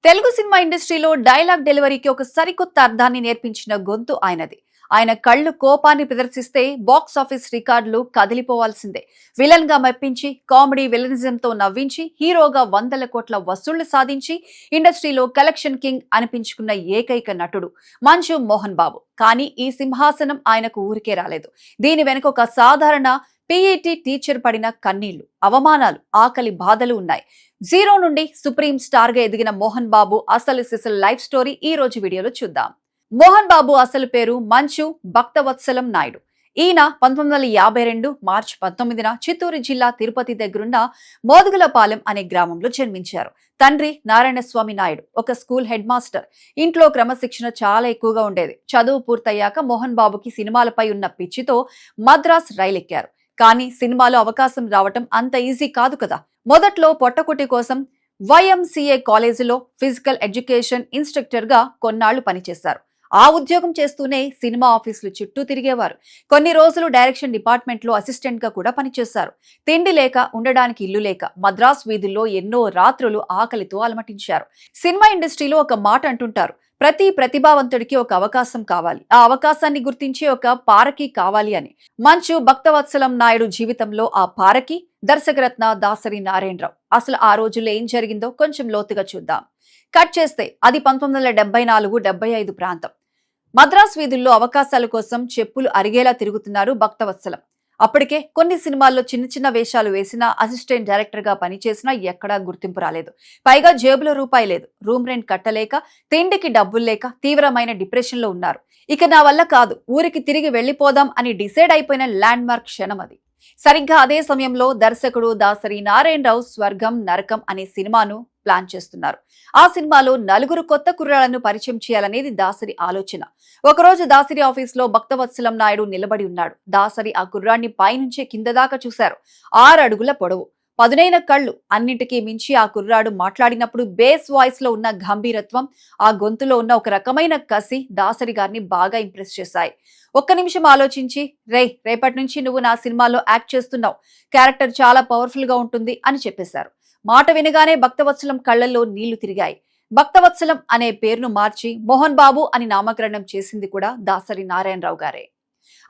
Telugu cinema ఇండస్ట్రీలో dialogue డెలివరీకి ఒక సరికొత్త అర్థాన్ని నేర్పించిన గొంతు ఆయనది. ఆయన కళ్ళు కోపాన్ని ప్రదర్శిస్తే బాక్స్ ఆఫీస్ రికార్డులు కదిలిపోవాల్సిందే. విలన్ గా మెప్పించి కామెడీ విలనిజంతో నవ్వించి హీరోగా వందల కోట్ల వసూళ్లు సాధించి ఇండస్ట్రీలో కలెక్షన్ కింగ్ అనిపించుకున్న ఏకైక నటుడు మంచు మోహన్ బాబు. కానీ ఈ సింహాసనం ఆయనకు ఊరికే రాలేదు. దీని వెనుక ఒక సాధారణ పీఈటీ టీచర్ పడిన కన్నీళ్లు, అవమానాలు, ఆకలి బాధలు ఉన్నాయి. జీరో నుండి సుప్రీం స్టార్ గా ఎదిగిన మోహన్ బాబు అసలు సిసలు లైఫ్ స్టోరీ ఈ రోజు వీడియోలో చూద్దాం. మోహన్ బాబు అసలు పేరు మంచు భక్తవత్సలం నాయుడు. ఈయన 1952 మార్చి 19న చిత్తూరు జిల్లా తిరుపతి దగ్గరున్న మోదుగులపాలెం అనే గ్రామంలో జన్మించారు. తండ్రి నారాయణస్వామి నాయుడు ఒక స్కూల్ హెడ్ మాస్టర్. ఇంట్లో క్రమశిక్షణ చాలా ఎక్కువగా ఉండేది. చదువు పూర్తయ్యాక మోహన్ బాబుకి సినిమాలపై ఉన్న పిచ్చితో మద్రాస్ రైలెక్కారు. కానీ సినిమాలో అవకాశం రావటం అంత ఈజీ కాదు కదా. మొదట్లో పొట్టకుటి కోసం వైఎంసీఏ కాలేజీలో ఫిజికల్ ఎడ్యుకేషన్ ఇన్స్ట్రక్టర్ గా కొన్నాళ్లు పనిచేశారు. ఆ ఉద్యోగం చేస్తూనే సినిమా ఆఫీసులు చుట్టూ తిరిగేవారు. కొన్ని రోజులు డైరెక్షన్ డిపార్ట్మెంట్ లో అసిస్టెంట్ గా కూడా పనిచేశారు. తిండి లేక, ఉండడానికి ఇల్లు లేక మద్రాస్ వీధుల్లో ఎన్నో రాత్రులు ఆకలితో అలమటించారు. సినిమా ఇండస్ట్రీలో ఒక మాట అంటుంటారు, ప్రతి ప్రతిభావంతుడికి ఒక అవకాశం కావాలి, ఆ అవకాశాన్ని గుర్తించే ఒక పారకి కావాలి అని. మంచు భక్తవత్సలం నాయుడు జీవితంలో ఆ పారకి దర్శకరత్న దాసరి నారాయణరావు. అసలు ఆ రోజుల్లో ఏం జరిగిందో కొంచెం లోతుగా చూద్దాం. కట్ చేస్తే అది 1974-75 ప్రాంతం. మద్రాస్ వీధుల్లో అవకాశాల కోసం చెప్పులు అరిగేలా తిరుగుతున్నారు భక్తవత్సలం. అప్పటికే కొన్ని సినిమాల్లో చిన్న చిన్న వేషాలు వేసినా, అసిస్టెంట్ డైరెక్టర్ గా పనిచేసినా ఎక్కడా గుర్తింపు రాలేదు. పైగా జేబులో రూపాయి లేదు. రూమ్ రెంట్ కట్టలేక, తిండికి డబ్బులు లేక తీవ్రమైన డిప్రెషన్ లో ఉన్నారు. ఇక నా వల్ల కాదు, ఊరికి తిరిగి వెళ్లిపోదాం అని డిసైడ్ అయిపోయిన ల్యాండ్ మార్క్ క్షణం అది. సరిగ్గా అదే సమయంలో దర్శకుడు దాసరి నారాయణరావు స్వర్గం నరకం అనే సినిమాను ప్లాన్ చేస్తున్నారు. ఆ సినిమాలో నలుగురు కొత్త కుర్రాళ్లను పరిచయం చేయాలనేది దాసరి ఆలోచన. ఒకరోజు దాసరి ఆఫీస్ లో భక్తవత్సలం నాయుడు నిలబడి ఉన్నాడు. దాసరి ఆ కుర్రాన్ని పైనుంచే కింద దాకా చూశారు. 6 అడుగుల పొడవు, పదునైన కళ్ళు. అన్నింటికీ మించి ఆ కుర్రాడు మాట్లాడినప్పుడు బేస్ వాయిస్ లో ఉన్న గంభీరత్వం, ఆ గొంతులో ఉన్న ఒక రకమైన కసి దాసరి గారిని బాగా ఇంప్రెస్ చేశాయి. ఒక్క నిమిషం ఆలోచించి, రేపటి నుంచి నువ్వు నా సినిమాలో యాక్ట్ చేస్తున్నావు, క్యారెక్టర్ చాలా పవర్ఫుల్ గా ఉంటుంది అని చెప్పేశారు. మాట వినగానే భక్తవత్సలం కళ్లలో నీళ్లు తిరిగాయి. భక్తవత్సలం అనే పేరును మార్చి మోహన్ బాబు అని నామకరణం చేసింది కూడా దాసరి నారాయణరావు గారే.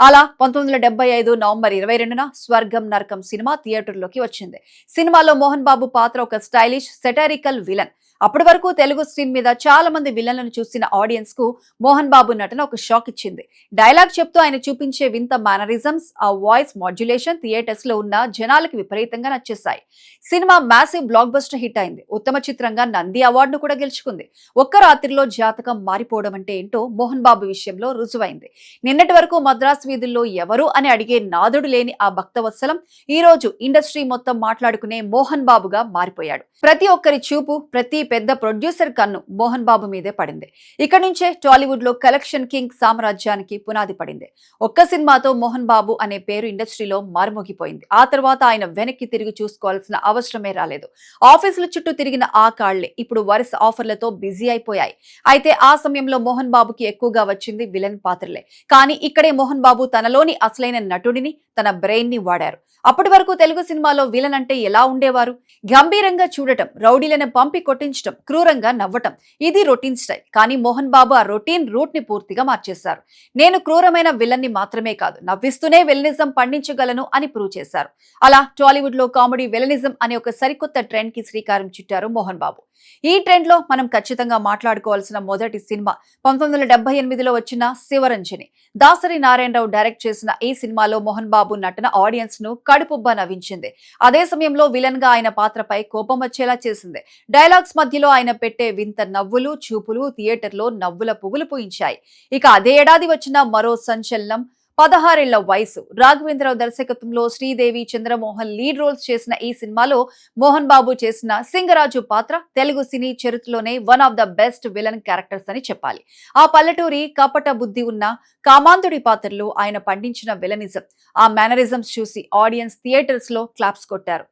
అలా 1975 నవంబర్ 22న స్వర్గం నరకం సినిమా థియేటర్లోకి వచ్చింది. సినిమాలో మోహన్ బాబు పాత్ర ఒక స్టైలిష్ సెటారికల్ విలన్. అప్పటి వరకు తెలుగు స్క్రీన్ మీద చాలా మంది విలన్లను చూసిన ఆడియన్స్ కు మోహన్ బాబు నటన ఒక షాక్ ఇచ్చింది. డైలాగ్ చెప్తూ ఆయన చూపించే వింత మేనరిజమ్స్, ఆ వాయిస్ మాడ్యులేషన్ థియేటర్స్ లో ఉన్న జనాలకి విపరీతంగా నచ్చేశాయి. సినిమా మ్యాసివ్ బ్లాక్ బస్టర్ హిట్ అయింది. ఉత్తమ చిత్రంగా నంది అవార్డును కూడా గెలుచుకుంది. ఒక్క రాత్రిలో జాతకం మారిపోవడం అంటే ఏంటో మోహన్ బాబు విషయంలో రుజువైంది. నిన్నటి వరకు మద్రాస్ వీధుల్లో ఎవరు అని అడిగే నాదుడు లేని ఆ భక్తవత్సలం ఈ రోజు ఇండస్ట్రీ మొత్తం మాట్లాడుకునే మోహన్ బాబుగా మారిపోయాడు. ప్రతి ఒక్కరి చూపు, ప్రతి పెద్ద ప్రొడ్యూసర్ కన్ను మోహన్ బాబు మీదే పడింది. ఇక నుంచే టాలీవుడ్ లో కలెక్షన్ కింగ్ సామ్రాజ్యానికి పునాది పడింది. ఒక్క సినిమాతో మోహన్ బాబు అనే పేరు ఇండస్ట్రీలో మారుమోగిపోయింది. ఆ తర్వాత ఆయన వెనక్కి తిరిగి చూసుకోవాల్సిన అవసరమే రాలేదు. ఆఫీసుల చుట్టూ తిరిగిన ఆ కాళ్లే ఇప్పుడు వరుస ఆఫర్లతో బిజీ అయిపోయాయి. అయితే ఆ సమయంలో మోహన్ బాబుకి ఎక్కువగా వచ్చింది విలన్ పాత్రలే. కానీ ఇక్కడే మోహన్ బాబు తనలోని అసలైన నటుడిని, తన బ్రెయిన్ ని వాడారు. అప్పటి వరకు తెలుగు సినిమాలో విలన్ అంటే ఎలా ఉండేవారు? గంభీరంగా చూడటం, రౌడీలను పంపి కొట్టించడం, క్రూరంగా నవ్వటం, ఇది రొటీన్ స్టైల్. కానీ మోహన్ బాబు ఆ రొటీన్ రూట్ ని పూర్తిగా మార్చేశారు. నేను క్రూరమైన విలన్ ని మాత్రమే కాదు, నవ్విస్తూనే విలనిజం పండించగలను అని ప్రూవ్ చేశారు. అలా టాలీవుడ్ లో కామెడీ విలనిజం అనే ఒక సరికొత్త ట్రెండ్ కి శ్రీకారం చుట్టారు మోహన్ బాబు. ఈ ట్రెండ్ లో మనం ఖచ్చితంగా మాట్లాడుకోవాల్సిన మొదటి సినిమా 1978లో వచ్చిన శివరంజని. దాసరి నారాయణరావు డైరెక్ట్ చేసిన ఈ సినిమాలో మోహన్ బాబు నటన ఆడియన్స్ ను కడుపుబ్బా నవ్వించింది. అదే సమయంలో విలన్ గా ఆయన పాత్రపై కోపం వచ్చేలా చేసింది. డైలాగ్స్ మధ్యలో ఆయన పెట్టే వింత నవ్వులు, చూపులు థియేటర్లో నవ్వుల పువ్వులు పూయించాయి. ఇక అదే ఏడాది వచ్చిన మరో సంచలనం 16 ఏళ్ల వయసు. రాఘవేంద్రరావు దర్శకత్వంలో శ్రీదేవి, చంద్రమోహన్ లీడ్ రోల్స్ చేసిన ఈ సినిమాలో మోహన్ బాబు చేసిన సింగరాజు పాత్ర తెలుగు సినీ చరిత్రలోనే one of the best villain characters అని చెప్పాలి. ఆ పల్లెటూరి కపట బుద్ధి ఉన్న కామాంధుడి పాత్రలో ఆయన పండించిన విలనిజం, ఆ మేనరిజమ్స్ చూసి ఆడియన్స్ థియేటర్స్ లో క్లాప్స్ కొట్టారు.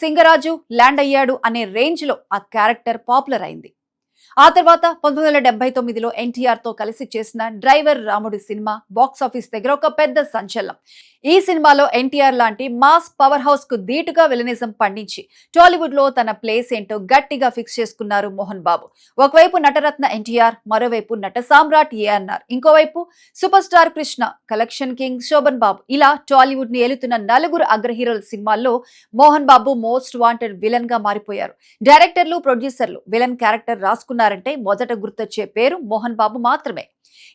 సింగరాజు ల్యాండ్ అయ్యాడు అనే రేంజ్ లో ఆ క్యారెక్టర్ పాపులర్ అయింది. ఆ తర్వాత 1979లో ఎన్టీఆర్ తో కలిసి చేసిన డ్రైవర్ రాముడి సినిమా బాక్సాఫీస్ దగ్గర ఒక పెద్ద సంచలనం. ఈ సినిమాలో ఎన్టీఆర్ లాంటి మాస్ పవర్ హౌస్ కు ధీటుగా విలనిజం పండించి టాలీవుడ్ లో తన ప్లేస్ ఏంటో గట్టిగా ఫిక్స్ చేసుకున్నారు మోహన్ బాబు. ఒకవైపు నటరత్న ఎన్టీఆర్, మరోవైపు నట సామ్రాట్ ఏఎన్ఆర్, ఇంకోవైపు superstar Krishna, collection king Sobhan Babu, ఇలా టాలీవుడ్ ని ఏలుతున్న నలుగురు అగ్ర హీరోల సినిమాల్లో Mohan Babu most wanted villain గా మారిపోయారు. డైరెక్టర్లు, ప్రొడ్యూసర్లు విలన్ క్యారెక్టర్ రాసుకున్నారంటే మొదట గుర్తొచ్చే పేరు మోహన్ బాబు మాత్రమే.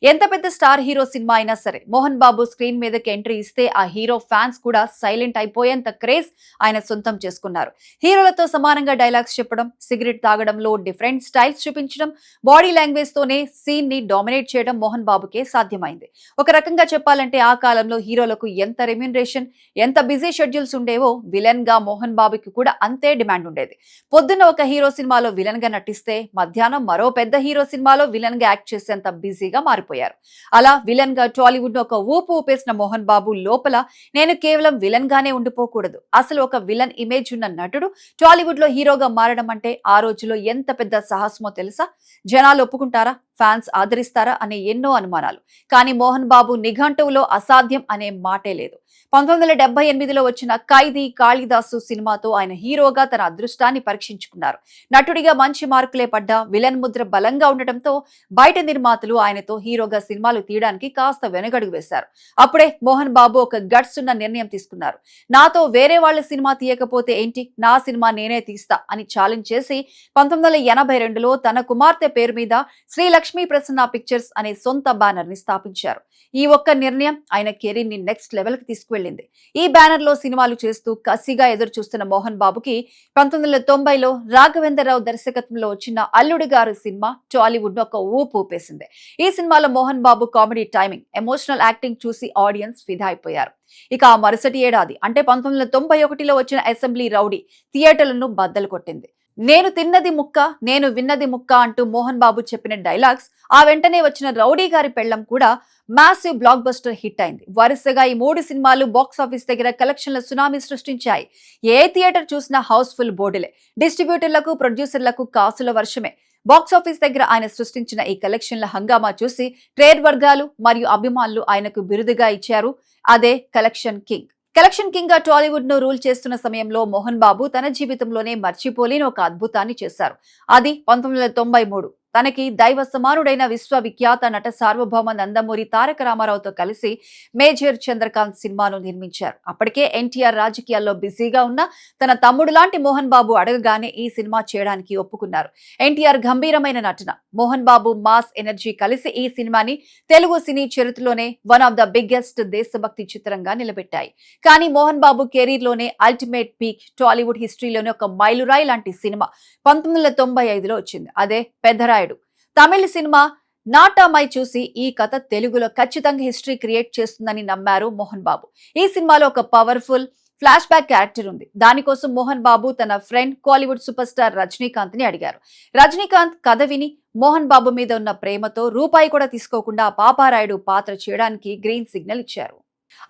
ఎంత పెద్ద స్టార్ హీరో సినిమా అయినా సరే మోహన్ బాబు స్క్రీన్ మీదకి ఎంట్రీ ఇస్తే ఆ హీరో ఫ్యాన్స్ కూడా సైలెంట్ అయిపోయేంత క్రేజ్ ఆయన సొంతం చేసుకున్నారు. హీరోలతో సమానంగా డైలాగ్స్ చెప్పడం, సిగరెట్ తాగడంలో డిఫరెంట్ స్టైల్స్ చూపించడం, బాడీ లాంగ్వేజ్ తోనే సీన్ ని డామినేట్ చేయడం మోహన్ బాబుకే సాధ్యమైంది. ఒక రకంగా చెప్పాలంటే ఆ కాలంలో హీరోలకు ఎంత రెమ్యూనరేషన్, ఎంత బిజీ షెడ్యూల్స్ ఉండేవో విలన్ గా మోహన్ బాబుకి కూడా అంతే డిమాండ్ ఉండేది. పొద్దున్న ఒక హీరో సినిమాలో విలన్ గా నటిస్తే మధ్యాహ్నం మరో పెద్ద హీరో సినిమాలో విలన్ గా యాక్ట్ చేసేంత బిజీగా మారిపోయారు. అలా విలన్ గా టాలీవుడ్ ఒక ఊపు ఊపేసిన మోహన్ బాబు లోపల నేను కేవలం విలన్ గానే ఉండిపోకూడదు, అసలు ఒక విలన్ ఇమేజ్ ఉన్న నటుడు టాలీవుడ్ లో హీరోగా మారడం అంటే ఆ రోజులో ఎంత పెద్ద సాహసమో తెలుసా? జనాలు ఒప్పుకుంటారా, ఫ్యాన్స్ ఆదరిస్తారా అనే ఎన్నో అనుమానాలు. కానీ మోహన్ బాబు నిఘంటువులో అసాధ్యం అనే మాటే లేదు. 1978లో వచ్చిన ఖైదీ, కాళిదాసు సినిమాతో ఆయన హీరోగా తన అదృష్టాన్ని పరీక్షించుకున్నారు. నటుడిగా మంచి మార్కులే పడ్డా విలన్ ముద్ర బలంగా ఉండటంతో బయట నిర్మాతలు ఆయనతో హీరోగా సినిమాలు తీయడానికి కాస్త వెనుగడుగు వేశారు. అప్పుడే మోహన్ బాబు ఒక గట్స్ ఉన్న నిర్ణయం తీసుకున్నారు. నాతో వేరే వాళ్ళ సినిమా తీయకపోతే ఏంటి, నా సినిమా నేనే తీస్తా అని ఛాలెంజ్ చేసి 1982లో తన కుమార్తె పేరు మీద శ్రీ లక్ష్మీ ప్రసన్న పిక్చర్స్ అనే సొంత బ్యానర్ ని స్థాపించారు. ఈ ఒక్క నిర్ణయం ఆయన కెరీర్ ని నెక్స్ట్ లెవెల్ కి తీసుకువెళ్ళింది. ఈ బ్యానర్ లో సినిమాలు చేస్తూ కసిగా ఎదురు చూస్తున్న మోహన్ బాబుకి 1990లో రాఘవేంద్రరావు దర్శకత్వంలో వచ్చిన అల్లుడు గారు సినిమా టాలీవుడ్ ను ఒక ఊపు ఊపేసింది. ఈ సినిమాలో Mohan Babu comedy timing, emotional acting చూసి ఆడియన్స్ ఫిదా అయిపోయారు. ఇక ఆ మరుసటి ఏడాది అంటే 1991లో వచ్చిన అసెంబ్లీ రౌడీ థియేటర్లను బద్దలు కొట్టింది. నేను తిన్నది ముక్క, నేను విన్నది ముక్క అంటూ మోహన్ బాబు చెప్పిన డైలాగ్స్, ఆ వెంటనే వచ్చిన రౌడీ గారి పెళ్లం కూడా మాసివ్ బ్లాక్ బస్టర్ హిట్ అయింది. వరుసగా ఈ 3 సినిమాలు బాక్సాఫీస్ దగ్గర కలెక్షన్ల సునామీ సృష్టించాయి. ఏ థియేటర్ చూసినా హౌస్ఫుల్ బోర్డులే, డిస్ట్రిబ్యూటర్లకు, ప్రొడ్యూసర్లకు కాసుల వర్షమే. బాక్సాఫీస్ దగ్గర ఆయన సృష్టించిన ఈ కలెక్షన్ల హంగామా చూసి ట్రేడ్ వర్గాలు మరియు అభిమానులు ఆయనకు బిరుదుగా ఇచ్చారు. అదే కలెక్షన్ కింగ్. కలెక్షన్ కింగ్ గా టాలీవుడ్ ను రూల్ చేస్తున్న సమయంలో మోహన్ బాబు తన జీవితంలోనే మర్చిపోలేని ఒక అద్భుతాన్ని చేశారు. అది 1993 తనకి దైవ సమానుడైన విశ్వవిఖ్యాత నట సార్వభౌమ నందమూరి తారక రామారావుతో కలిసి మేజర్ చంద్రకాంత్ సినిమాను నిర్మించారు. అప్పటికే ఎన్టీఆర్ రాజకీయాల్లో బిజీగా ఉన్న తన తమ్ముడు లాంటి మోహన్ బాబు అడగగానే ఈ సినిమా చేయడానికి ఒప్పుకున్నారు. ఎన్టీఆర్ గంభీరమైన నటన, మోహన్ బాబు మాస్ ఎనర్జీ కలిసి ఈ సినిమాని తెలుగు సినీ చరిత్రలోనే వన్ ఆఫ్ ద బిగ్గెస్ట్ దేశభక్తి చిత్రంగా నిలబెట్టాయి. కానీ మోహన్ బాబు కెరీర్ లోనే అల్టిమేట్ పీక్, టాలీవుడ్ హిస్టరీలోనే ఒక మైలురాయి లాంటి సినిమా 1995లో వచ్చింది. అదే పెద్దరాయుడు. తమిళ సినిమా నాటామై చూసి ఈ కథ తెలుగులో ఖచ్చితంగా హిస్టరీ క్రియేట్ చేస్తుందని నమ్మారు మోహన్ బాబు. ఈ సినిమాలో ఒక పవర్ఫుల్ ఫ్లాష్ బ్యాక్ క్యారెక్టర్ ఉంది. దానికోసం మోహన్ బాబు తన friend Kollywood super star Rajinikanth ని అడిగారు. రజనీకాంత్ కథ విని మోహన్ బాబు మీద ఉన్న ప్రేమతో రూపాయి కూడా తీసుకోకుండా పాపారాయుడు పాత్ర చేయడానికి గ్రీన్ సిగ్నల్ ఇచ్చారు.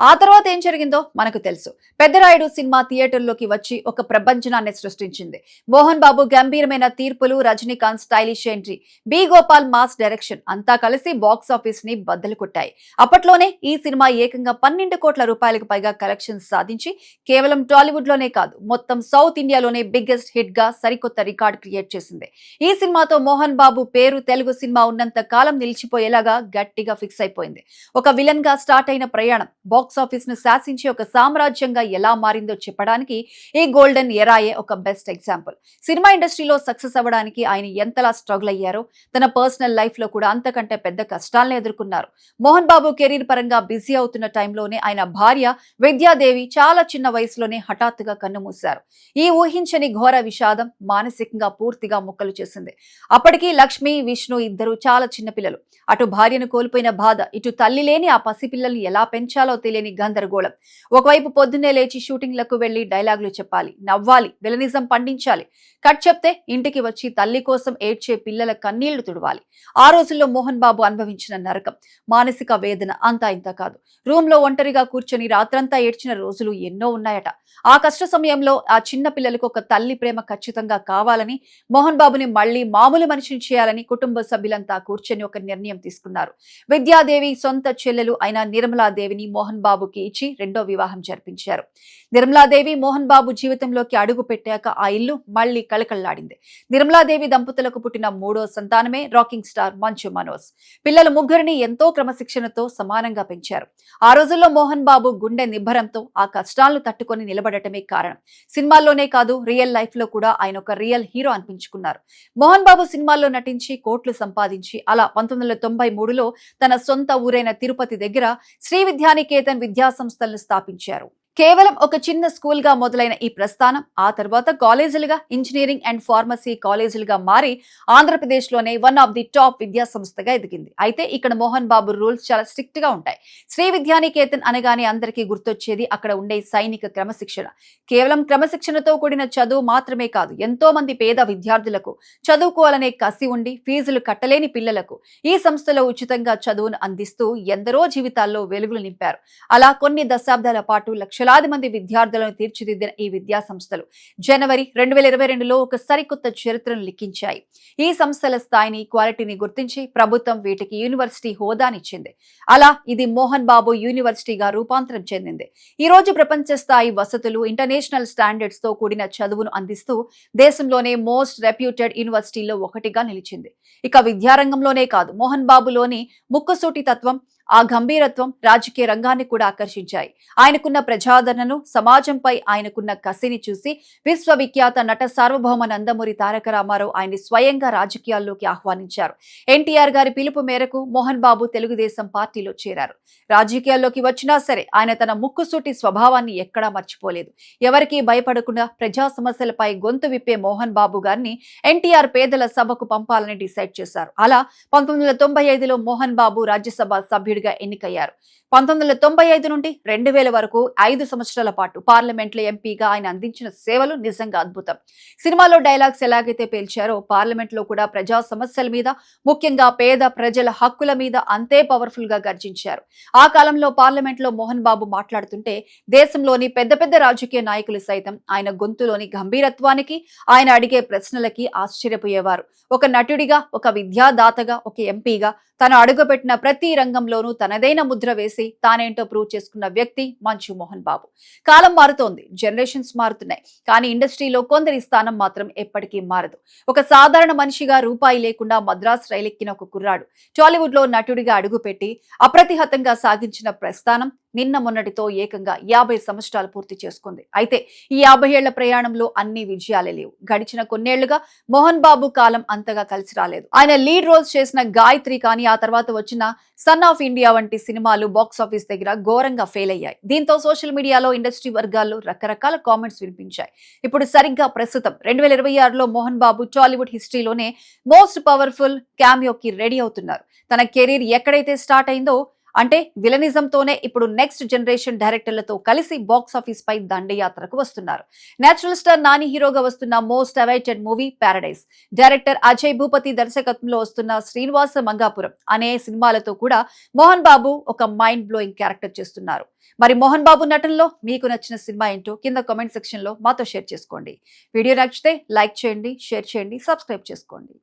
ఆ తర్వాత ఏం జరిగిందో మనకు తెలుసు. పెద్దరాయుడు సినిమా థియేటర్లోకి వచ్చి ఒక ప్రపంచనాన్ని సృష్టించింది. మోహన్ బాబు గంభీరమైన తీర్పులు, Rajinikanth stylish entry, B Gopal mass direction అంతా కలిసి బాక్స్ ఆఫీస్ ని బద్దలు కొట్టాయి. అప్పట్లోనే ఈ సినిమా ఏకంగా 12 కోట్ల రూపాయలకు పైగా కలెక్షన్స్ సాధించి కేవలం టాలీవుడ్ లోనే కాదు మొత్తం సౌత్ ఇండియాలోనే బిగ్గెస్ట్ హిట్ గా సరికొత్త రికార్డ్ క్రియేట్ చేసింది. ఈ సినిమాతో మోహన్ బాబు పేరు తెలుగు సినిమా ఉన్నంత కాలం నిలిచిపోయేలాగా గట్టిగా ఫిక్స్ అయిపోయింది. ఒక విలన్ గా స్టార్ట్ అయిన ప్రయాణం బాక్స్ ఆఫీస్ ను శాసించి ఒక సామ్రాజ్యంగా ఎలా మారిందో చెప్పడానికి ఈ గోల్డెన్ ఎరాయే ఒక బెస్ట్ ఎగ్జాంపుల్. సినిమా ఇండస్ట్రీలో సక్సెస్ అవ్వడానికి ఆయన ఎంతలా స్ట్రగుల్ అయ్యారో, తన పర్సనల్ లైఫ్ లో కూడా అంతకంటే పెద్ద కష్టాలను ఎదుర్కొన్నారు. మోహన్ బాబు కెరీర్ పరంగా బిజీ అవుతున్న టైంలోనే ఆయన భార్య విద్యాదేవి చాలా చిన్న వయసులోనే హఠాత్తుగా కన్నుమూశారు. ఈ ఊహించని ఘోర విషాదం మానసికంగా పూర్తిగా ముక్కలు చేసింది. అప్పటికి లక్ష్మి, విష్ణు ఇద్దరు చాలా చిన్న పిల్లలు. అటు భార్యను కోల్పోయిన బాధ, ఇటు తల్లి లేని ఆ పసిపిల్లల్ని ఎలా పెంచాలో తెలియని గందరగోళం. ఒకవైపు పొద్దున్నే లేచి షూటింగ్లకు వెళ్లి డైలాగులు చెప్పాలి, నవ్వాలి, విలనిజం పండించాలి. కట్ చెప్తే ఇంటికి వచ్చి తల్లి కోసం ఏడ్చే పిల్లల కన్నీళ్లు తుడవాలి. ఆ రోజుల్లో మోహన్ బాబు అనుభవించిన నరకం, మానసిక వేదన అంతా ఇంత కాదు. రూమ్ లో ఒంటరిగా కూర్చొని రాత్రంతా ఏడ్చిన రోజులు ఎన్నో ఉన్నాయట. ఆ కష్ట సమయంలో ఆ చిన్న పిల్లలకు ఒక తల్లి ప్రేమ ఖచ్చితంగా కావాలని, మోహన్ బాబుని మళ్లీ మామూలు మనిషిని చేయాలని కుటుంబ సభ్యులంతా కూర్చొని ఒక నిర్ణయం తీసుకున్నారు. విద్యాదేవి సొంత చెల్లెలు అయిన నిర్మలాదేవిని మోహన్ బాబుకి ఇచ్చి రెండో వివాహం జరిపించారు. నిర్మలాదేవి మోహన్ బాబు జీవితంలోకి అడుగు పెట్టాక ఆ ఇల్లు మళ్లీ కళకళ్లాడింది. నిర్మలాదేవి దంపతులకు పుట్టిన మూడో సంతానమే రాకింగ్ స్టార్ మంచు మనోజ్. పిల్లలు ముగ్గురిని ఎంతో క్రమశిక్షణతో సమానంగా పెంచారు. ఆ రోజుల్లో మోహన్ బాబు గుండె నిబ్బరంతో ఆ కష్టాలను తట్టుకొని నిలబడటమే కారణం. సినిమాల్లోనే కాదు, రియల్ లైఫ్ లో కూడా ఆయన ఒక రియల్ హీరో అనిపించుకున్నారు. మోహన్ బాబు సినిమాల్లో నటించి కోట్లు సంపాదించి అలా 1993లో తన సొంత ఊరైన తిరుపతి దగ్గర శ్రీ విద్యానికేతన్ విద్యా సంస్థలను స్థాపించారు. కేవలం ఒక చిన్న స్కూల్ గా మొదలైన ఈ ప్రస్థానం ఆ తర్వాత కాలేజీలుగా, ఇంజనీరింగ్ అండ్ ఫార్మసీ కాలేజీలుగా మారి ఆంధ్రప్రదేశ్ లోనే వన్ ఆఫ్ ది టాప్ విద్యా సంస్థగా ఎదిగింది. అయితే ఇక్కడ మోహన్ బాబు రూల్స్ చాలా స్ట్రిక్ట్ గా ఉంటాయి. శ్రీ విద్యానికేతన్ అనగానే అందరికీ గుర్తొచ్చేది అక్కడ ఉండే సైనిక క్రమశిక్షణ. కేవలం క్రమశిక్షణతో కూడిన చదువు మాత్రమే కాదు, ఎంతో మంది పేద విద్యార్థులకు చదువుకోవాలనే కసి ఉండి ఫీజులు కట్టలేని పిల్లలకు ఈ సంస్థలో ఉచితంగా చదువును అందిస్తూ ఎందరో జీవితాల్లో వెలుగులు నింపారు. అలా కొన్ని దశాబ్దాల పాటు లక్షలాది మంది విద్యార్థులను తీర్చిదిద్దిన ఈ విద్యా సంస్థలు జనవరి 2022లో ఒక సరికొత్త చరిత్రను లిఖించాయి. ఈ సంస్థల స్థాయిని, క్వాలిటీని గుర్తించి ప్రభుత్వం వీటికి యూనివర్సిటీ హోదానిచ్చింది. అలా ఇది మోహన్ బాబు యూనివర్సిటీగా రూపాంతరం చెందింది. ఈ రోజు ప్రపంచ స్థాయి వసతులు, ఇంటర్నేషనల్ స్టాండర్డ్స్ తో కూడిన చదువును అందిస్తూ దేశంలోనే మోస్ట్ రెప్యూటెడ్ యూనివర్సిటీలో ఒకటిగా నిలిచింది. ఇక విద్యారంగంలోనే కాదు, మోహన్ బాబులోని ముక్కుసూటి తత్వం, ఆ గంభీరత్వం రాజకీయ రంగాన్ని కూడా ఆకర్షించాయి. ఆయనకున్న ప్రజాదరణను, సమాజంపై ఆయనకున్న కసిని చూసి విశ్వవిఖ్యాత నట సార్వభౌమ నందమూరి తారక రామారావు ఆయన్ని స్వయంగా రాజకీయాల్లోకి ఆహ్వానించారు. ఎన్టీఆర్ గారి పిలుపు మేరకు మోహన్ బాబు తెలుగుదేశం పార్టీలో చేరారు. రాజకీయాల్లోకి వచ్చినా సరే ఆయన తన ముక్కుసూటి స్వభావాన్ని ఎక్కడా మర్చిపోలేదు. ఎవరికీ భయపడకుండా ప్రజా సమస్యలపై గొంతు విప్పే మోహన్ బాబు గారిని ఎన్టీఆర్ పేదల సభకు పంపాలని డిసైడ్ చేశారు. అలా 1995లో మోహన్ బాబు రాజ్యసభ సభ్యుడు ఎన్నికయ్యారు. 1995 నుండి 2000 వరకు 5 సంవత్సరాల పాటు పార్లమెంట్లో ఎంపీగా ఆయన అందించిన సేవలు నిజంగా అద్భుతం. సినిమాలో డైలాగ్స్ ఎలాగైతే పేల్చారో పార్లమెంట్లో కూడా ప్రజా సమస్యల మీద, ముఖ్యంగా పేద ప్రజల హక్కుల మీద అంతే పవర్ఫుల్ గా గర్జించారు. ఆ కాలంలో పార్లమెంట్లో మోహన్ బాబు మాట్లాడుతుంటే దేశంలోని పెద్ద పెద్ద రాజకీయ నాయకులు సైతం ఆయన గొంతులోని గంభీరత్వానికి, ఆయన అడిగే ప్రశ్నలకి ఆశ్చర్యపోయేవారు. ఒక నటుడిగా, ఒక విద్యాదాతగా, ఒక ఎంపీగా తను అడుగుపెట్టిన ప్రతి రంగంలోనూ తనదైన ముద్ర వేసి తానేంటో ప్రూవ్ చేసుకున్న వ్యక్తి మంచు మోహన్ బాబు. కాలం మారుతోంది, జనరేషన్స్ మారుతున్నాయి, కానీ ఇండస్ట్రీలో కొందరి స్థానం మాత్రం ఎప్పటికీ మారదు. ఒక సాధారణ మనిషిగా రూపాయి లేకుండా మద్రాస్ రైలెక్కిన ఒక కుర్రాడు టాలీవుడ్ లో నటుడిగా అడుగుపెట్టి అప్రతిహతంగా సాగించిన ప్రస్థానం నిన్న మొన్నటితో ఏకంగా 50 సంవత్సరాలు పూర్తి చేసుకుంది. అయితే ఈ 50 ఏళ్ల ప్రయాణంలో అన్ని విజయాలే లేవు. గడిచిన కొన్నేళ్లుగా మోహన్ బాబు కాలం అంతగా కలిసి రాలేదు. ఆయన లీడ్ రోల్స్ చేసిన గాయత్రి కానీ, ఆ తర్వాత వచ్చిన సన్ ఆఫ్ ఇండియా వంటి సినిమాలు బాక్సాఫీస్ దగ్గర ఘోరంగా ఫెయిల్ అయ్యాయి. దీంతో సోషల్ మీడియాలో, ఇండస్ట్రీ వర్గాల్లో రకరకాల కామెంట్స్ వినిపించాయి. ఇప్పుడు సరిగ్గా ప్రస్తుతం 2026లో Mohan Babu Tollywood హిస్టరీలోనే most powerful క్యామియోకి ready అవుతున్నారు. తన కెరీర్ ఎక్కడైతే స్టార్ట్ అయిందో అంటే విలనిజంతోనే ఇప్పుడు నెక్స్ట్ జనరేషన్ డైరెక్టర్లతో కలిసి బాక్సాఫీస్ పై దండయాత్రకు వస్తున్నారు. నేచురల్ స్టార్ నాని హీరోగా వస్తున్న most awaited movie Paradise, director Ajay Bhupathi దర్శకత్వంలో వస్తున్న శ్రీనివాస మంగాపురం అనే సినిమాలతో కూడా మోహన్ బాబు ఒక మైండ్ బ్లోయింగ్ క్యారెక్టర్ చేస్తున్నారు. మరి మోహన్ బాబు నటనలో మీకు నచ్చిన సినిమా ఏంటో కింద కామెంట్ సెక్షన్ లో మాతో షేర్ చేసుకోండి. వీడియో నచ్చితే లైక్ చేయండి, షేర్ చేయండి, సబ్స్క్రైబ్ చేసుకోండి.